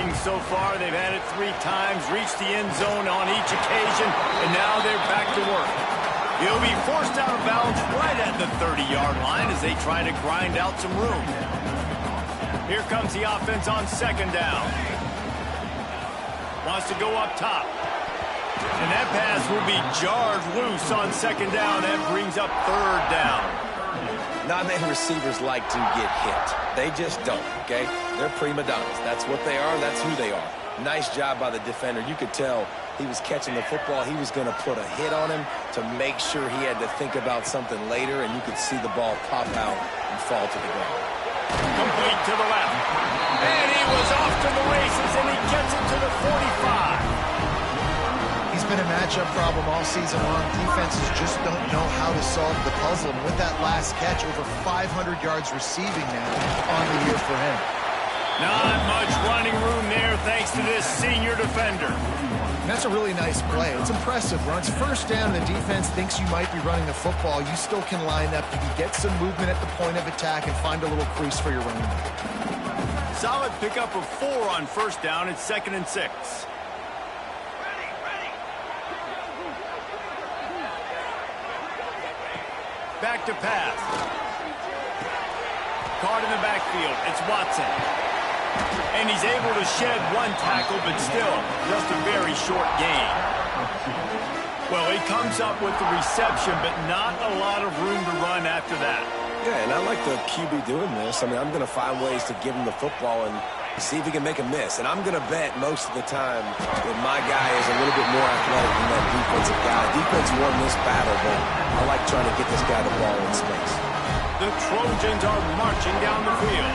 rushing so far. They've had it 3 times, reached the end zone on each occasion, and now they're back to work. He'll be forced out of bounds right at the 30-yard line as they try to grind out some room. Here comes the offense on 2nd down. Wants to go up top. And that pass will be jarred loose on 2nd down. That brings up 3rd down. Not many receivers like to get hit. They just don't, okay? They're prima donnas. That's what they are. That's who they are. Nice job by the defender. You could tell he was catching the football. He was going to put a hit on him to make sure he had to think about something later, and you could see the ball pop out and fall to the ground. Complete to the left. And he was off to the races, and he gets it to the 45. He's been a matchup problem all season long. Defenses just don't know how to solve the puzzle. And with that last catch, over 500 yards receiving now on the year for him. Not much running room there thanks to this senior defender. And that's a really nice play. It's impressive. When it's 1st down and the defense thinks you might be running the football, you still can line up. You can get some movement at the point of attack and find a little crease for your running back. Solid pickup of 4 on 1st down. It's 2nd and 6. Back to pass. Caught in the backfield. It's Watson. And he's able to shed 1 tackle, but still just a very short gain. Well, he comes up with the reception, but not a lot of room to run after that. Yeah, and I like the QB doing this. I mean, I'm going to find ways to give him the football and see if he can make a miss. And I'm going to bet most of the time that my guy is a little bit more athletic than that defensive guy. Defense won this battle, but I like trying to get this guy the ball in space. The Trojans are marching down the field.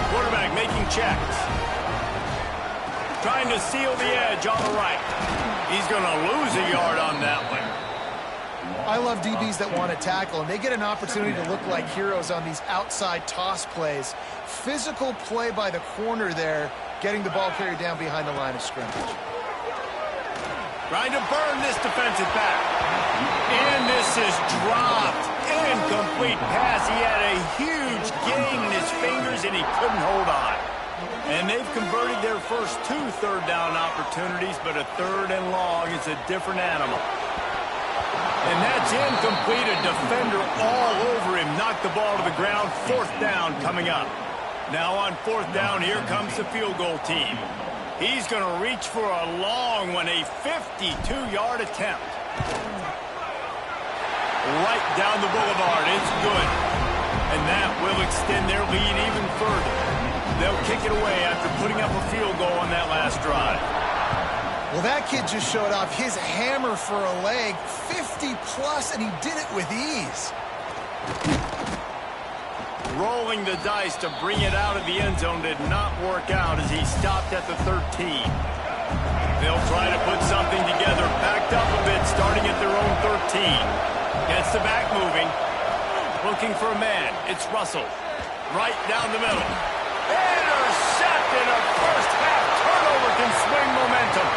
Quarterback making checks. Trying to seal the edge on the right. He's going to lose a yard on that one. I love DBs that want to tackle, and they get an opportunity to look like heroes on these outside toss plays. Physical play by the corner there, getting the ball carried down behind the line of scrimmage. Trying to burn this defensive back. And this is dropped. Incomplete pass. He had a huge gain in his fingers, and he couldn't hold on. And they've converted their first 2 third down opportunities, but a 3rd and long is a different animal. And that's incomplete. A defender all over him. Knocked the ball to the ground. 4th down coming up. Now on 4th down, here comes the field goal team. He's going to reach for a long one, a 52-yard attempt. Right down the boulevard. It's good. And that will extend their lead even further. They'll kick it away after putting up a field goal on that last drive. Well, that kid just showed off his hammer for a leg, 50-plus, and he did it with ease. Rolling the dice to bring it out of the end zone did not work out as he stopped at the 13. They'll try to put something together, backed up a bit, starting at their own 13. Gets the back moving. Looking for a man. It's Russell. Right down the middle. Intercepted. A first-half turnover can swing momentum.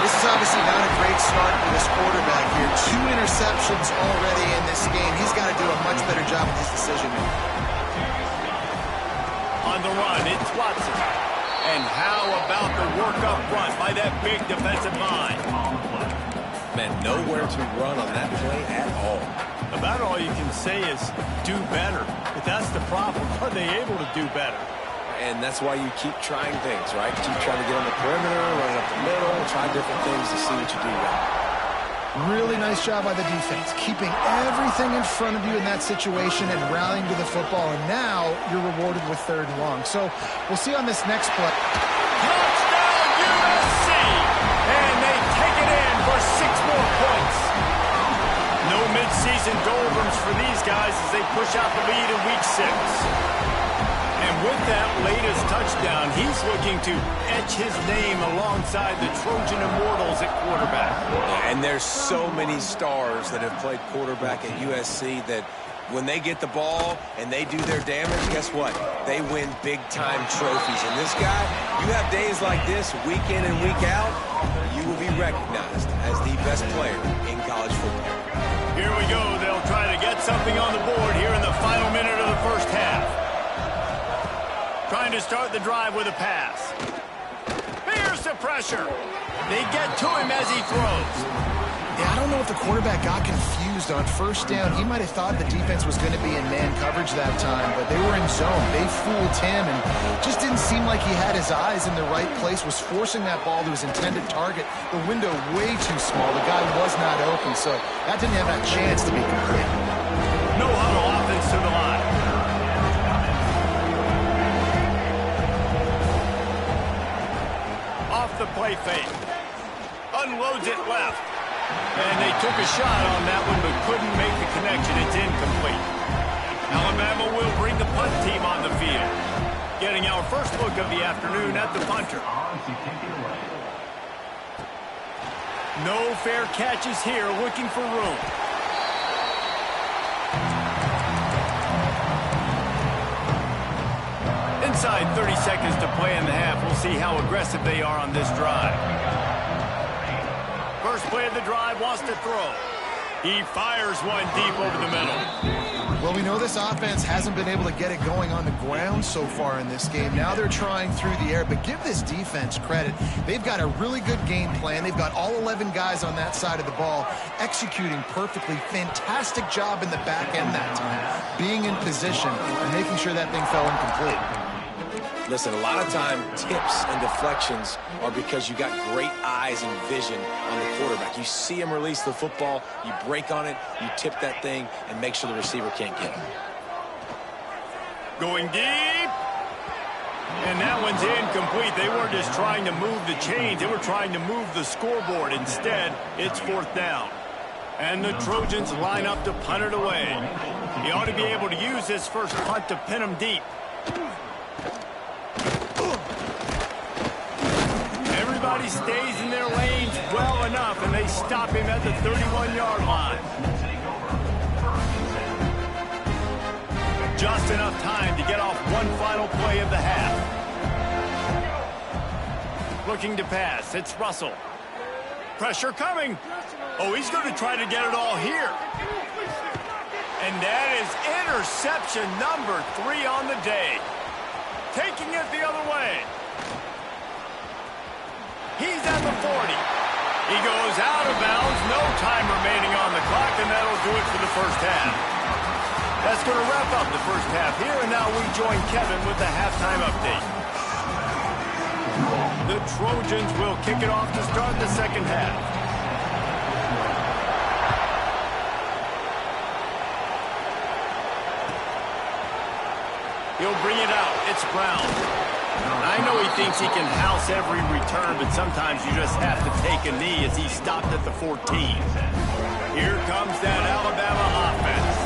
This is obviously not a great start for this quarterback here. 2 interceptions already in this game. He's got to do a much better job with his decision-making. On the run, it's Watson. And how about the work up front by that big defensive line? Man, nowhere to run on that play at all. About all you can say is do better. But that's the problem. Are they able to do better? And that's why you keep trying things, right? Keep trying to get on the perimeter, running up the middle, try different things to see what you do right. Really nice job by the defense, keeping everything in front of you in that situation and rallying to the football. And now you're rewarded with 3rd and long. So we'll see on this next play. Touchdown USC! And they take it in for 6 more points. No midseason doldrums for these guys as they push out the lead in week 6. And with that latest touchdown, he's looking to etch his name alongside the Trojan Immortals at quarterback. And there's so many stars that have played quarterback at USC that when they get the ball and they do their damage, guess what? They win big-time trophies. And this guy, you have days like this, week in and week out, you will be recognized as the best player in college football. Here we go. They'll try to get something on the board here in the final minute of the first half. Trying to start the drive with a pass. the pressure. They get to him as he throws. Yeah, I don't know if the quarterback got confused on first down. He might have thought the defense was going to be in man coverage that time, but they were in zone. They fooled him and just didn't seem like he had his eyes in the right place, was forcing that ball to his intended target. The window way too small. The guy was not open, so that didn't have that chance to be complete. No huddle offense to the line. Off the play fake. Unloads it left. And they took a shot on that one but couldn't make the connection. It's incomplete. Alabama will bring the punt team on the field. Getting our first look of the afternoon at the punter. No fair catches here, looking for room. Inside 30 seconds to play in the half. We'll see how aggressive they are on this drive. First play of the drive, wants to throw. He fires one deep over the middle. Well, we know this offense hasn't been able to get it going on the ground so far in this game. Now they're trying through the air, but give this defense credit. They've got a really good game plan. They've got all 11 guys on that side of the ball executing perfectly. Fantastic job in the back end that time, being in position and making sure that thing fell incomplete. Listen, a lot of time, tips and deflections are because you got great eyes and vision on the quarterback. You see him release the football, you break on it, you tip that thing, and make sure the receiver can't get it. Going deep. And that one's incomplete. They weren't just trying to move the chains. They were trying to move the scoreboard. Instead, it's fourth down. And the Trojans line up to punt it away. He ought to be able to use this first punt to pin him deep. Everybody stays in their lanes well enough, and they stop him at the 31-yard line. Just enough time to get off one final play of the half. Looking to pass. It's Russell. Pressure coming. Oh, he's going to try to get it all here. And that is interception number 3 on the day. Taking it the other way. He's at the 40. He goes out of bounds. No time remaining on the clock, and that'll do it for the first half. That's going to wrap up the first half here, and now we join Kevin with the halftime update. The Trojans will kick it off to start the second half. He'll bring it out. It's Brown. I know he thinks he can house every return, but sometimes you just have to take a knee as he stopped at the 14. Here comes that Alabama offense.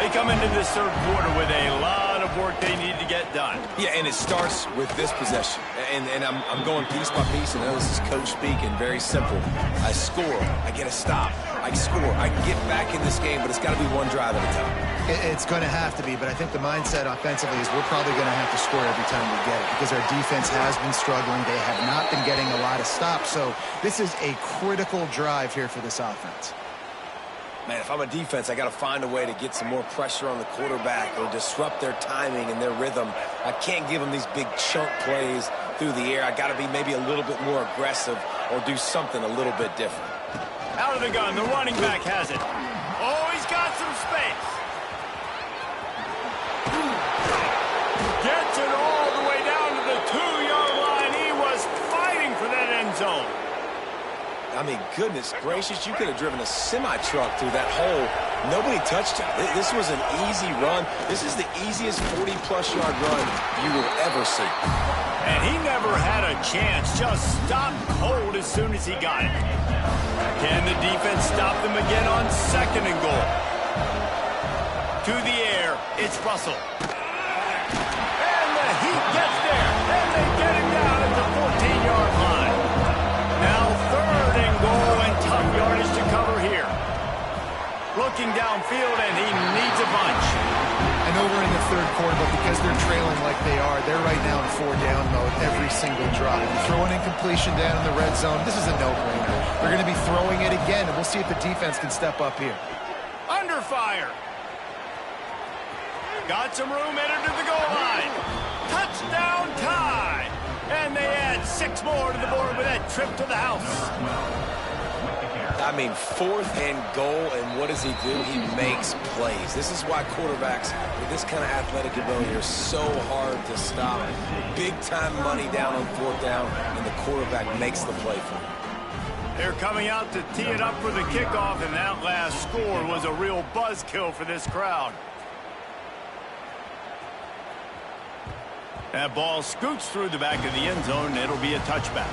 They come into this third quarter with a lot of work they need to get done. Yeah, and it starts with this possession. And I'm going piece by piece, and I know this is coach speak and very simple. I score. I get a stop. I score. I get back in this game, but it's got to be one drive at a time. It's going to have to be, but I think the mindset offensively is we're probably going to have to score every time we get it because our defense has been struggling. They have not been getting a lot of stops, so this is a critical drive here for this offense. Man, if I'm a defense, I got to find a way to get some more pressure on the quarterback or disrupt their timing and their rhythm. I can't give them these big chunk plays through the air. I got to be maybe a little bit more aggressive or do something a little bit different. Out of the gun, the running back has it. Oh, he's got some space. Gets it all the way down to the 2-yard line. He was fighting for that end zone. I mean, goodness gracious, you could have driven a semi-truck through that hole. Nobody touched him. This was an easy run. This is the easiest 40-plus yard run you will ever see. And he never had a chance. Just stopped cold as soon as he got it. Can the defense stop them again on second and goal? To the air, it's Russell. And the Heat gets there. And they get him down at the 14-yard line. Now third and goal and tough yardage to cover here. Looking downfield, and he needs a bunch. I know we're in the third quarter, but because they're trailing like they are, they're right now in 4-down mode every single drive. You throw an incompletion down in the red zone, this is a no-brainer. They're going to be throwing it again, and we'll see if the defense can step up here. Under fire. Got some room, entered to the goal line. Touchdown tie. And they add 6 more to the board with that trip to the house. I mean, 4th and goal, and what does he do? He makes plays. This is why quarterbacks with this kind of athletic ability are so hard to stop. Big-time money down on 4th down, and the quarterback makes the play for him. They're coming out to tee it up for the kickoff, and that last score was a real buzzkill for this crowd. That ball scoots through the back of the end zone, and it'll be a touchback.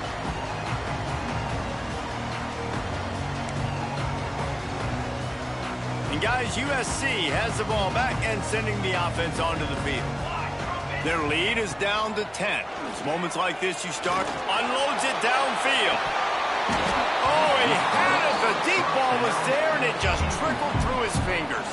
And guys, USC has the ball back and sending the offense onto the field. Their lead is down to 10. It's moments like this you start, unloads it downfield. Oh, he had it. The deep ball was there, and it just trickled through his fingers.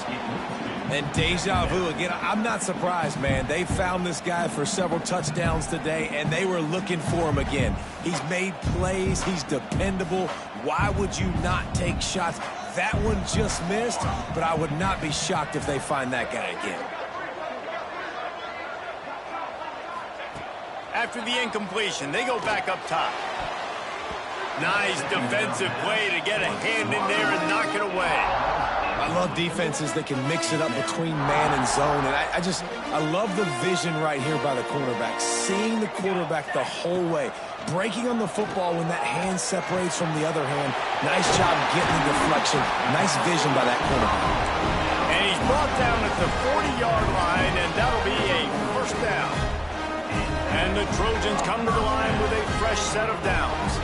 And deja vu again. I'm not surprised, man. They found this guy for several touchdowns today, and they were looking for him again. He's made plays. He's dependable. Why would you not take shots? That one just missed, but I would not be shocked if they find that guy again. After the incompletion, they go back up top. Nice defensive play to get a hand in there and knock it away. I love defenses that can mix it up between man and zone, and I love the vision right here by the cornerback, seeing the quarterback the whole way, breaking on the football when that hand separates from the other hand. Nice job getting the deflection. Nice vision by that cornerback. And he's brought down at the 40-yard line, and that'll be a first down. And the Trojans come to the line with a fresh set of downs.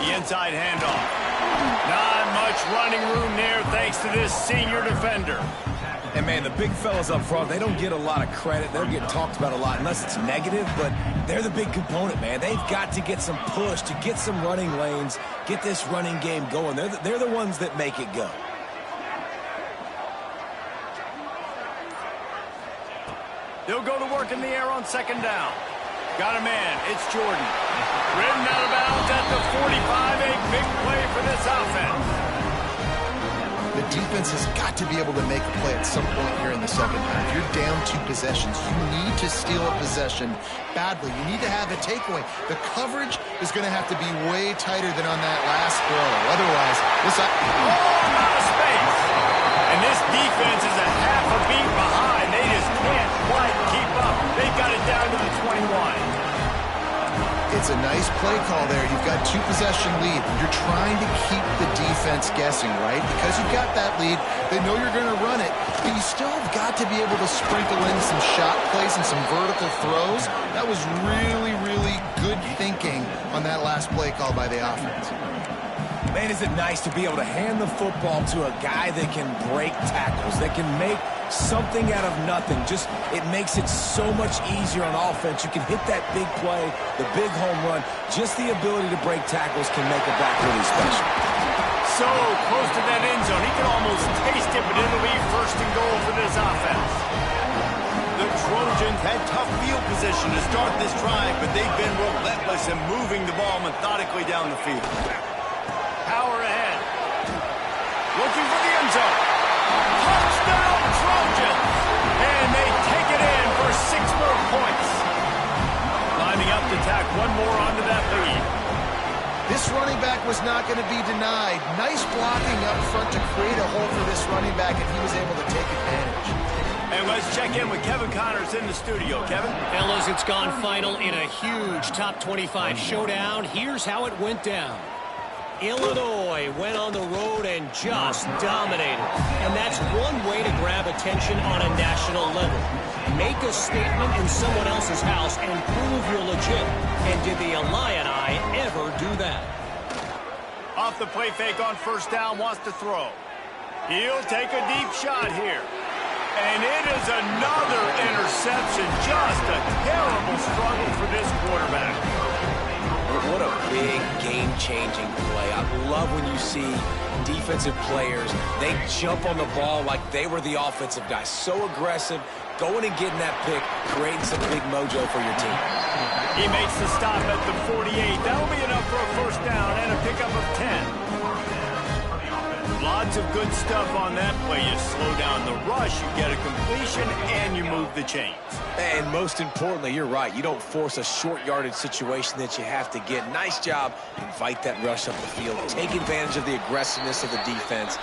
The inside handoff. Not much running room there thanks to this senior defender. And, man, the big fellas up front, they don't get a lot of credit. They don't get talked about a lot unless it's negative, but they're the big component, man. They've got to get some push, to get some running lanes, get this running game going. They're the ones that make it go. They'll go to work in the air on 2nd down. Got a man. It's Jordan. Ridden out of bounds at the 45. A big play for this offense. The defense has got to be able to make a play at some point here in the second half. You're down 2 possessions. You need to steal a possession badly. You need to have a takeaway. The coverage is going to have to be way tighter than on that last throw. Otherwise, out of space. And this defense is a half a beat behind. They just can't quite keep up. They've got it down to the 21. It's a nice play call there. You've got 2-possession lead. You're trying to keep the defense guessing, right? Because you've got that lead, they know you're going to run it, but you still have got to be able to sprinkle in some shot plays and some vertical throws. That was really, really good thinking on that last play call by the offense. Man, is it nice to be able to hand the football to a guy that can break tackles, that can make something out of nothing. It makes it so much easier on offense. You can hit that big play, the big home run. Just the ability to break tackles can make a back really special. So close to that end zone. He can almost taste it, but it'll be 1st and goal for this offense. The Trojans had tough field position to start this drive, but they've been relentless in moving the ball methodically down the field. Power ahead. Looking for the end zone. Touchdown Trojans! And they take it in for 6 more points. Lining up to tack one more onto that lead. This running back was not going to be denied. Nice blocking up front to create a hole for this running back, and he was able to take advantage. And let's check in with Kevin Connors in the studio. Kevin? Fellas, it's gone final in a huge top 25 showdown. Here's how it went down. Illinois went on the road and just dominated. And that's one way to grab attention on a national level. Make a statement in someone else's house and prove you're legit. And did the Illini ever do that? Off the play fake on 1st down, wants to throw. He'll take a deep shot here. And it is another interception. Just a terrible struggle for this quarterback. What a big game-changing play. I love when you see defensive players, they jump on the ball like they were the offensive guy. So aggressive, going and getting that pick, creating some big mojo for your team. He makes the stop at the 48. That'll be enough for a 1st down and a pickup of 10. Lots of good stuff on that play. You slow down the rush, you get a completion, and you move the chains. And most importantly, you're right. You don't force a short yardage situation that you have to get. Nice job. Invite that rush up the field. Take advantage of the aggressiveness of the defense